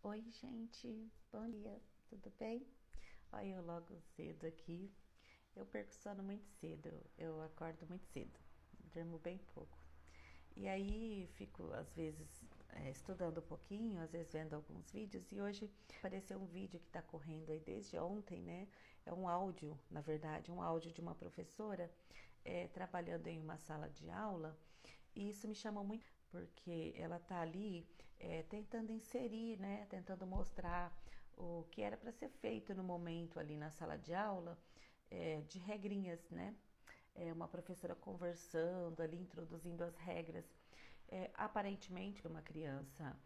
Oi, gente, bom dia, tudo bem? Olha, eu logo cedo aqui. Eu perco sono muito cedo, eu acordo muito cedo, durmo bem pouco. E aí fico, às vezes, estudando um pouquinho, às vezes vendo alguns vídeos. E hoje apareceu um vídeo que está correndo aí desde ontem, né? É um áudio, na verdade, um áudio de uma professora trabalhando em uma sala de aula. E isso me chamou muito, porque ela está ali tentando inserir, né? Tentando mostrar o que era para ser feito no momento ali na sala de aula, de regrinhas, né? Uma professora conversando ali, introduzindo as regras. Aparentemente, uma criança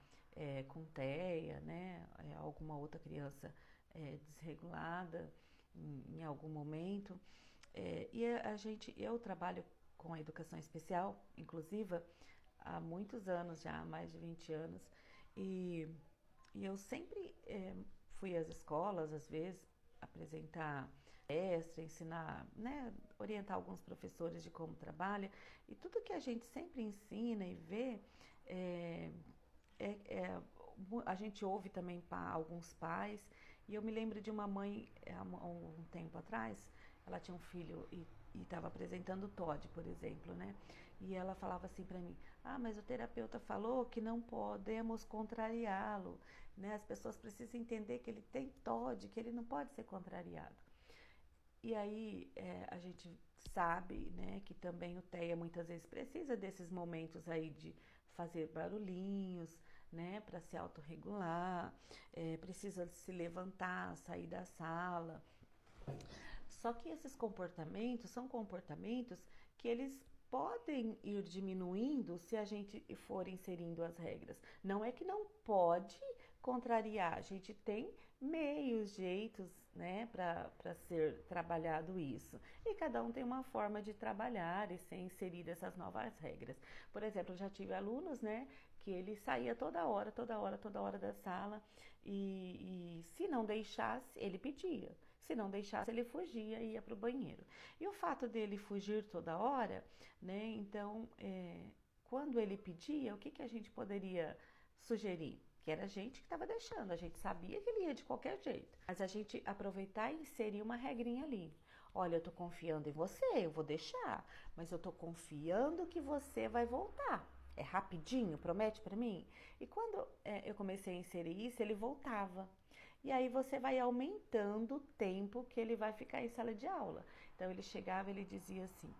com TEA, né? Alguma outra criança desregulada em algum momento. Eu trabalho com a educação especial, inclusiva, há muitos anos já, há mais de 20 anos, e, e eu sempre fui às escolas, às vezes, apresentar palestra, ensinar, né, orientar alguns professores de como trabalha, e tudo que a gente sempre ensina e vê, é, é, é, a gente ouve também alguns pais, e eu me lembro de uma mãe, há um tempo atrás, ela tinha um filho e estava apresentando o TOD, por exemplo, né? E ela falava assim para mim: ah, mas o terapeuta falou que não podemos contrariá-lo, né? As pessoas precisam entender que ele tem TOD, que ele não pode ser contrariado. E aí a gente sabe, né, que também o TEA muitas vezes precisa desses momentos aí de fazer barulhinhos, né, para se autorregular, precisa se levantar, sair da sala. Só que esses comportamentos são comportamentos que eles podem ir diminuindo se a gente for inserindo as regras. Não é que não pode contrariar, a gente tem meios, jeitos, né, para ser trabalhado isso. E cada um tem uma forma de trabalhar e ser inserido essas novas regras. Por exemplo, eu já tive alunos, né, que ele saía toda hora da sala e se não deixasse, ele pedia. Se não deixasse, ele fugia e ia para o banheiro. E o fato dele fugir toda hora, né? Então, quando ele pedia, o que a gente poderia sugerir? Que era a gente que estava deixando, a gente sabia que ele ia de qualquer jeito. Mas a gente aproveitar e inserir uma regrinha ali. Olha, eu tô confiando em você, eu vou deixar, mas eu tô confiando que você vai voltar. É rapidinho, promete para mim? E quando eu comecei a inserir isso, ele voltava. E aí você vai aumentando o tempo que ele vai ficar em sala de aula. Então ele chegava e ele dizia assim: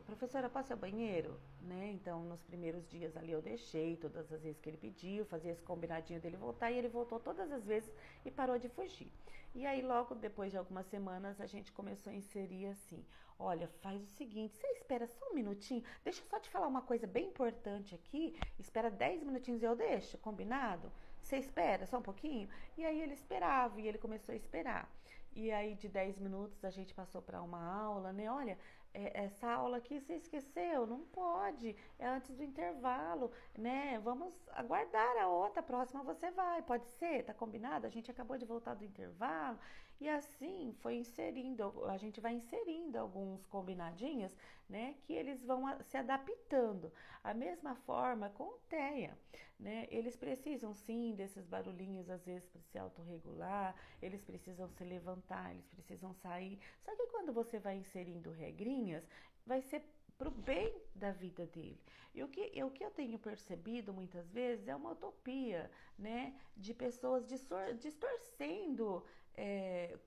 professora, posso ir ao banheiro? Né? Então, nos primeiros dias ali eu deixei, todas as vezes que ele pediu, fazia esse combinadinho dele voltar, e ele voltou todas as vezes e parou de fugir. E aí, logo depois de algumas semanas, a gente começou a inserir assim: olha, faz o seguinte, você espera só um minutinho, deixa eu só te falar uma coisa bem importante aqui, espera 10 minutinhos e eu deixo, combinado? Você espera só um pouquinho? E aí ele esperava, e ele começou a esperar. E aí, de 10 minutos, a gente passou para uma aula, né? Olha, essa aula aqui você esqueceu, não pode, é antes do intervalo, né? Vamos aguardar a outra, a próxima você vai, pode ser, tá combinado? A gente acabou de voltar do intervalo e assim foi inserindo, a gente vai inserindo alguns combinadinhos, né? Que eles vão se adaptando. A mesma forma com o TEA, né? Eles precisam sim desses barulhinhos às vezes para se autorregular, eles precisam se levantar, eles precisam sair. Só que quando você vai inserindo regrinhas, vai ser para o bem da vida dele. E o que eu tenho percebido muitas vezes é uma utopia, né, de pessoas distorcendo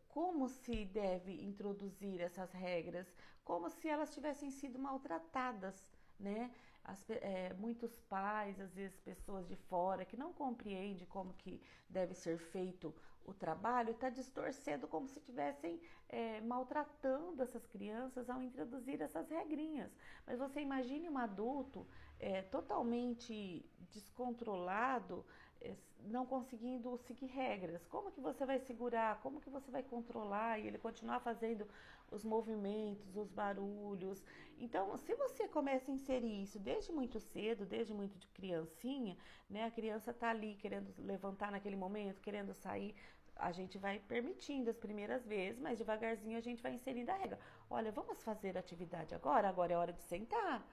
como se deve introduzir essas regras, como se elas tivessem sido maltratadas, né? Muitos pais, às vezes pessoas de fora que não compreendem como que deve ser feito o trabalho, está distorcendo como se estivessem maltratando essas crianças ao introduzir essas regrinhas. Mas você imagine um adulto totalmente descontrolado, não conseguindo seguir regras. Como que você vai segurar? Como que você vai controlar e ele continuar fazendo os movimentos, os barulhos? Então, se você começa a inserir isso desde muito cedo, desde muito de criancinha, né? A criança está ali querendo levantar naquele momento, querendo sair. A gente vai permitindo as primeiras vezes, mas devagarzinho a gente vai inserindo a regra. Olha, vamos fazer atividade agora? Agora é hora de sentar.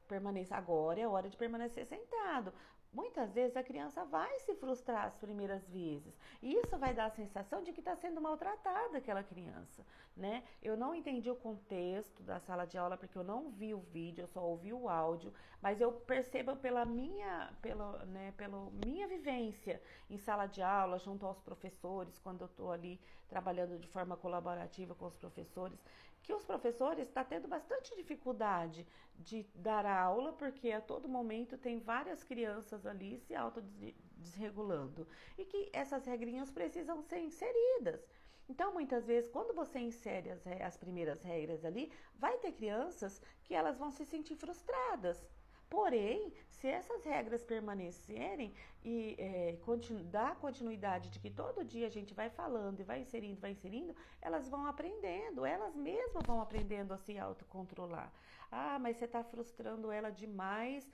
Permaneça. Agora é hora de permanecer sentado. muitas vezes a criança vai se frustrar as primeiras vezes. E isso vai dar a sensação de que está sendo maltratada aquela criança, né? Eu não entendi o contexto da sala de aula porque eu não vi o vídeo, eu só ouvi o áudio, mas eu percebo pela minha vivência em sala de aula, junto aos professores, quando eu estou ali trabalhando de forma colaborativa com os professores, que os professores estão tendo bastante dificuldade de dar aula, porque a todo momento tem várias crianças ali se autodesregulando e que essas regrinhas precisam ser inseridas. Então, muitas vezes, quando você insere as primeiras regras ali, vai ter crianças que elas vão se sentir frustradas. Porém, se essas regras permanecerem e dar continuidade de que todo dia a gente vai falando e vai inserindo, elas vão aprendendo, elas mesmas vão aprendendo a se autocontrolar. Ah, mas você está frustrando ela demais,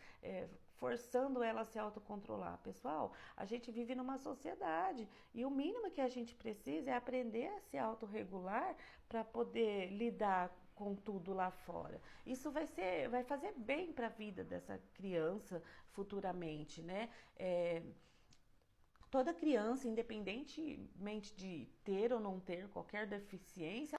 forçando ela a se autocontrolar. Pessoal, a gente vive numa sociedade e o mínimo que a gente precisa é aprender a se autorregular para poder lidar com tudo lá fora. Isso vai fazer bem para a vida dessa criança futuramente, né? Toda criança, independentemente de ter ou não ter qualquer deficiência,